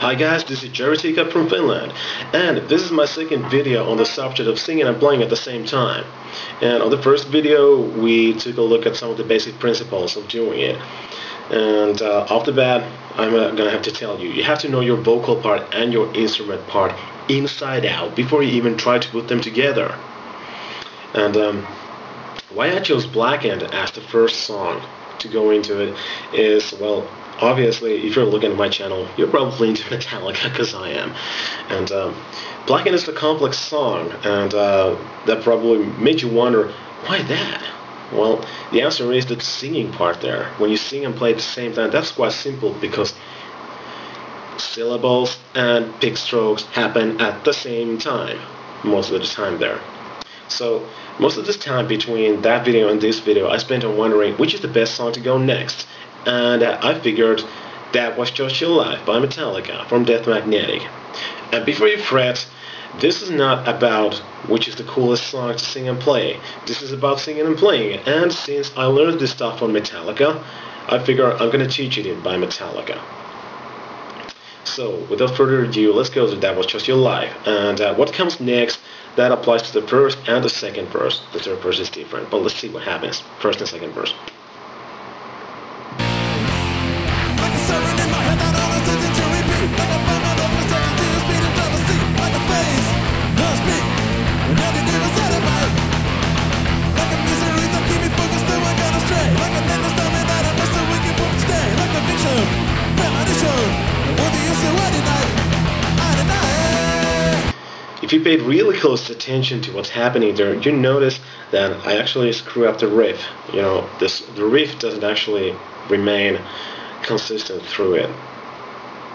Hi guys, this is jerryteacup from Finland, and this is my second video on the subject of singing and playing at the same time. And on the first video we took a look at some of the basic principles of doing it. And off the bat, I'm gonna have to tell you, you have to know your vocal part and your instrument part inside out before you even try to put them together. And why I chose Blackened as the first song to go into it is, well, obviously, if you're looking at my channel, you're probably into Metallica, because I am. And Blackened is a complex song, and that probably made you wonder, why that? Well, the answer is the singing part there. When you sing and play at the same time, that's quite simple, because syllables and pick strokes happen at the same time, most of the time there. So, most of this time between that video and this video, I spent on wondering which is the best song to go next. And I figured That Was Just Your Life by Metallica from Death Magnetic. And before you fret, this is not about which is the coolest song to sing and play. This is about singing and playing. And since I learned this stuff on Metallica, I figure I'm going to teach it by Metallica. So, without further ado, let's go to That Was Just Your Life. And what comes next, that applies to the first and the second verse. The third verse is different, but let's see what happens. First and second verse. If you paid really close attention to what's happening there, you notice that I actually screw up the riff. You know, the riff doesn't actually remain consistent through it.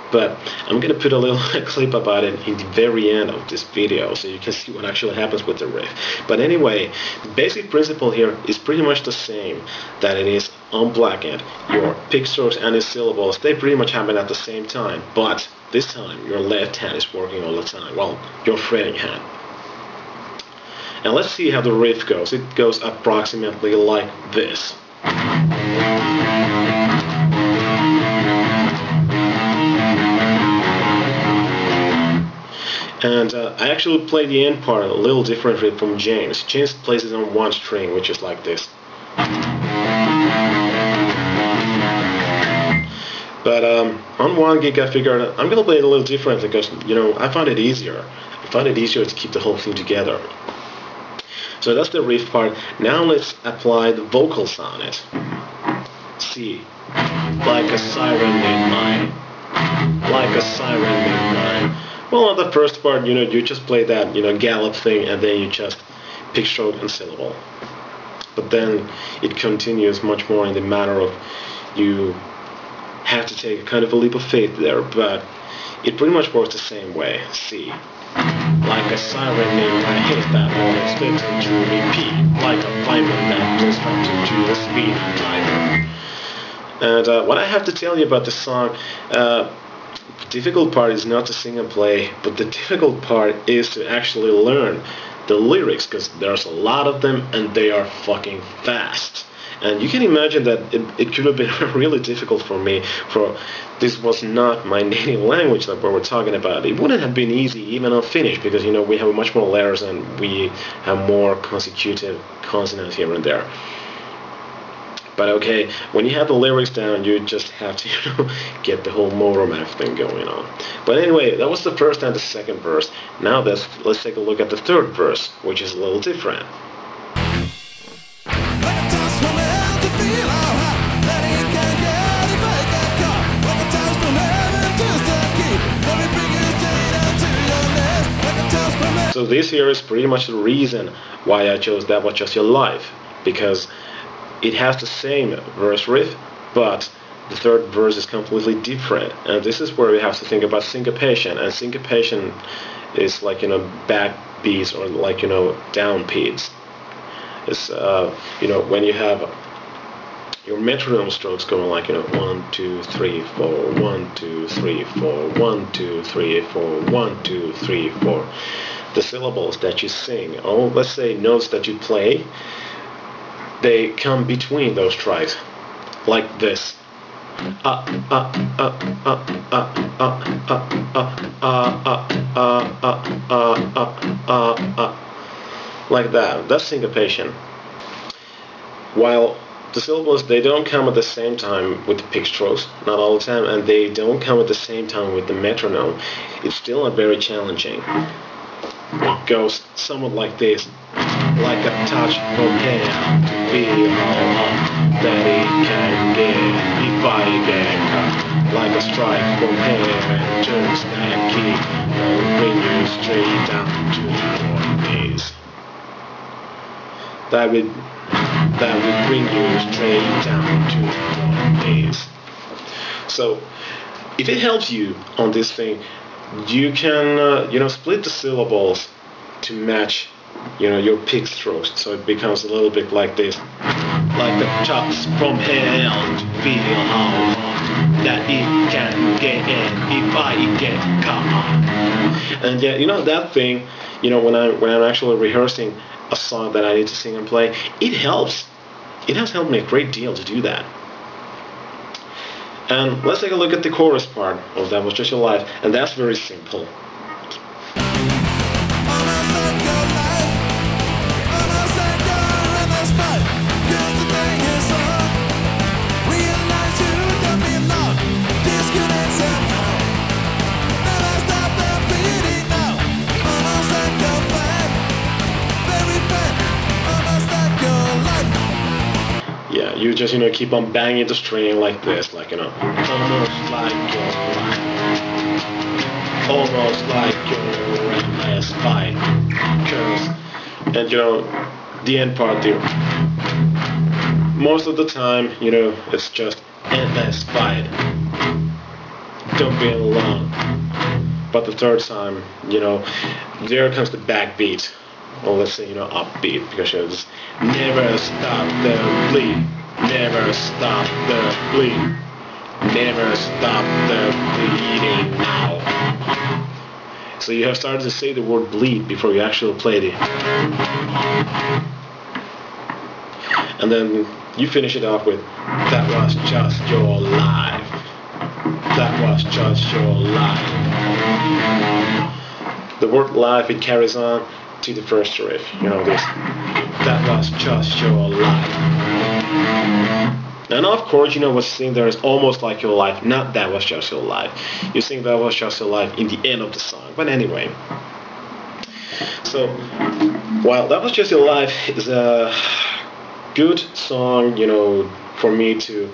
But I'm gonna put a little clip about it in the very end of this video, so you can see what actually happens with the riff. But anyway, the basic principle here is pretty much the same that it is on Blackened. Your pick strokes and the syllables, they pretty much happen at the same time, but this time your left hand is working all the time. Well, your fretting hand. And let's see how the riff goes. It goes approximately like this. And I actually play the end part a little differently from James. James plays it on one string, which is like this. But on one gig I figured I'm gonna play it a little differently because, you know, I find it easier. I find it easier to keep the whole thing together. So that's the riff part. Now let's apply the vocals on it. See, like a siren in mine, like a siren in mine. Well, on the first part, you know, you just play that, you know, gallop thing, and then you just pick stroke and syllable. But then it continues much more in the manner of you have to take a kind of a leap of faith there, but it pretty much works the same way. See, like a siren in my head that won't expect to repeat, like a fireman that blows right into the speeding driver. And what I have to tell you about this song, the difficult part is not to sing and play, but the difficult part is to actually learn the lyrics, because there's a lot of them and they are fucking fast. And you can imagine that it could have been really difficult for me, for this was not my native language that we were talking about. It wouldn't have been easy even on Finnish, because, you know, we have much more letters and we have more consecutive consonants here and there. But okay, when you have the lyrics down, you just have to, you know, get the whole motor math thing going on. But anyway, that was the first and the second verse. Now let's take a look at the third verse, which is a little different. So this here is pretty much the reason why I chose That Was Just Your Life, because it has the same verse riff, but the third verse is completely different. And this is where we have to think about syncopation. And syncopation is like, you know, back beats or like, you know, down beats. It's, you know, when you have your metronome strokes going like, you know, 1, 2, 3, 4, 1, 2, 3, 4, 1, 2, 3, 4, 1, 2, 3, 4. The syllables that you sing, or let's say notes that you play, they come between those strikes, like this. like that. That's syncopation. While the syllables, they don't come at the same time with the pick strokes, not all the time, and they don't come at the same time with the metronome. It's still very challenging. It goes somewhat like this, like a touch from here to feel that it can get if I get cut, like a strike from here and turns that key and bring you straight down to your knees. That would bring you straight down to your knees. So if it helps you on this thing, you can split the syllables to match your pick strokes, so it becomes a little bit like this, like the chops from hell to feel how hot that it can get if I get caught. And yeah, that thing, when I'm actually rehearsing a song that I need to sing and play, it helps. It has helped me a great deal to do that. And let's take a look at the chorus part of That Was Just Your Life, and that's very simple. Yeah, you just keep on banging the string like this, like almost like your life, almost like your endless fight, and the end part there. Most of the time, it's just endless fight. Don't be alone. But the third time, there comes the backbeat. Or let's say, upbeat, because it's never stop the bleed, never stop the bleed, never stop the bleeding now. So you have started to say the word bleed before you actually played it. And then you finish it off with, that was just your life. That was just your life. The word life, it carries on to the first riff, this, that was just your life. And of course, what's sing there is almost like your life, not that was just your life. You sing that was just your life in the end of the song. But anyway, so while That Was Just Your Life is a good song, for me to,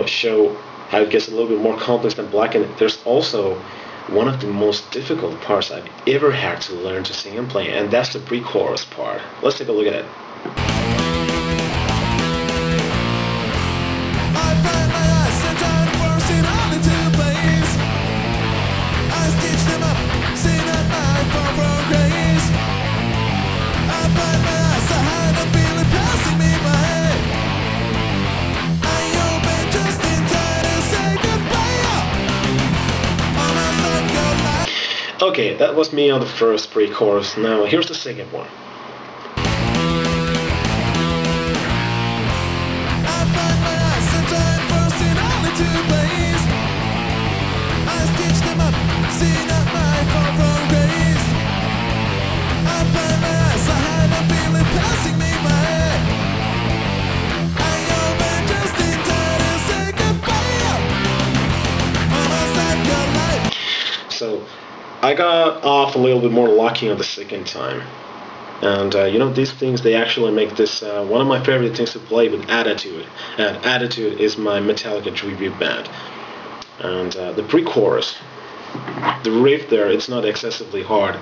show how it gets a little bit more complex than Black, and there's also one of the most difficult parts I've ever had to learn to sing and play, and that's the pre-chorus part. Let's take a look at it. Okay, that was me on the first pre-chorus. Now here's the second one. So I got off a little bit more lucky on the second time. And these things, they actually make this one of my favorite things to play with Attitude. And Attitude is my Metallica tribute band. And the pre-chorus, the riff there, it's not excessively hard.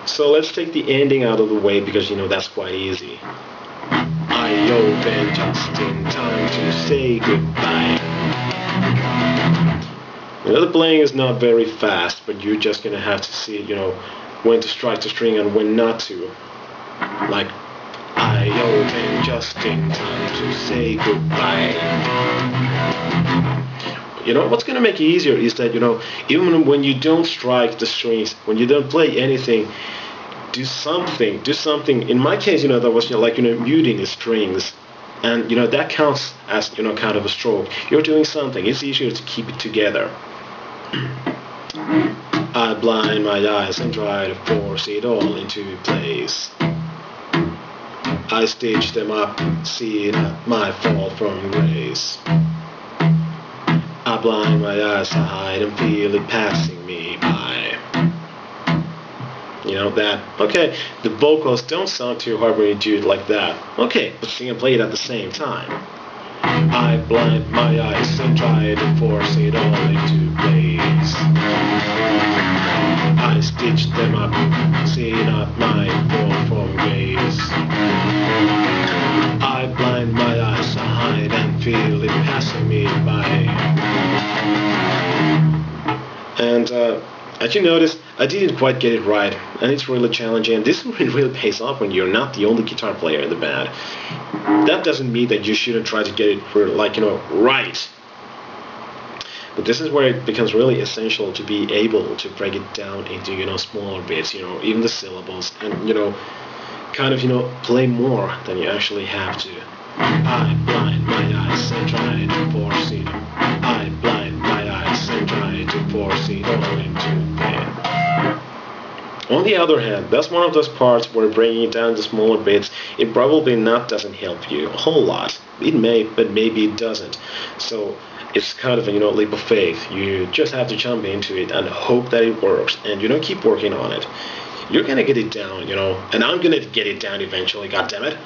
So let's take the ending out of the way, because that's quite easy. I open just in time to say goodbye. The playing is not very fast, but you're just gonna have to see, when to strike the string and when not to. Like, I open just in time to say goodbye. You know, what's going to make it easier is that, you know, even when you don't strike the strings, when you don't play anything, do something. In my case, you know, that was, you know, like, you know, muting the strings. And, you know, that counts as, you know, kind of a stroke. You're doing something. It's easier to keep it together. I blind my eyes and try to force it all into place. I stitch them up, see not my fall from grace. I blind my eyes, I hide and feel it passing me by. You know that, okay, the vocals don't sound too hard when you do it like that. Okay, but sing and play it at the same time. I blind my eyes and try to force it all into place. I stitch them up, see not my fall from grace. I blind my eyes, I hide and feel it passing me by. And as you notice, I didn't quite get it right, and it's really challenging, and this really pays off when you're not the only guitar player in the band. That doesn't mean that you shouldn't try to get it, like, you know, right. But this is where it becomes really essential to be able to break it down into, you know, smaller bits, you know, even the syllables, and, you know, kind of, you know, play more than you actually have to. I blind my eyes and try to force it. I blind my eyes and try to force it all into bed. On the other hand, that's one of those parts where bringing it down to smaller bits, it probably not doesn't help you a whole lot. It may, but maybe it doesn't. So it's kind of a, you know, leap of faith. You just have to jump into it and hope that it works, and, you know, keep working on it. You're gonna get it down, you know, and I'm gonna get it down eventually, goddammit.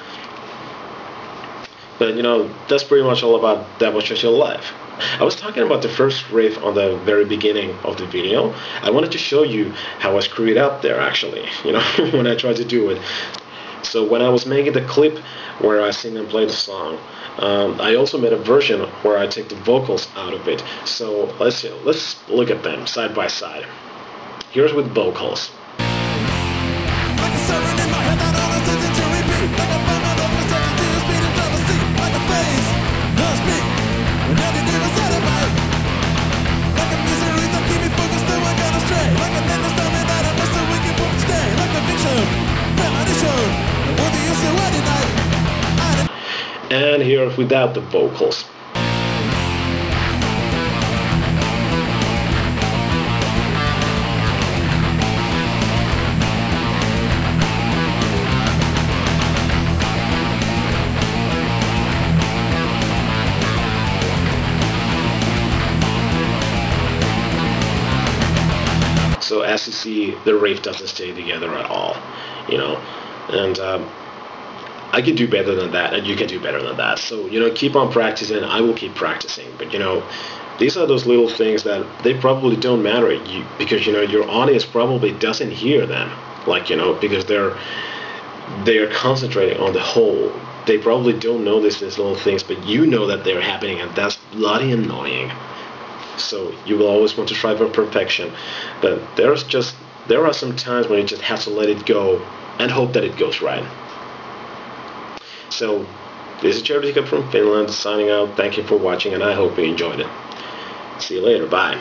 But, you know, that's pretty much all about That Was Just Your Life. I was talking about the first riff on the very beginning of the video. I wanted to show you how I screwed it up there, actually, you know, when I tried to do it. So when I was making the clip where I sing and play the song, I also made a version where I take the vocals out of it. So let's look at them side by side. Here's with vocals. Like a siren in my head that all is to repeat. Like a bomb out of my second to the speed and try to see. Like a phase, no speak. When everything was satisfied. Like a misery that keep me focused till I got astray. Like a dentist tell me that I must have wicked from stay. Like a fiction, premonition. What do you say Wednesday night? And here without the vocals. So as you see, the riff doesn't stay together at all, you know, and I can do better than that, and you can do better than that. So, you know, keep on practicing. I will keep practicing, but, you know, these are those little things that they probably don't matter because, you know, your audience probably doesn't hear them, like, you know, because they're concentrating on the whole. They probably don't notice these little things, but you know that they're happening, and that's bloody annoying. So you will always want to strive for perfection, but there are some times when you just have to let it go and hope that it goes right. So this is Jerry Teacup from Finland signing out. Thank you for watching, and I hope you enjoyed it. See you later. Bye.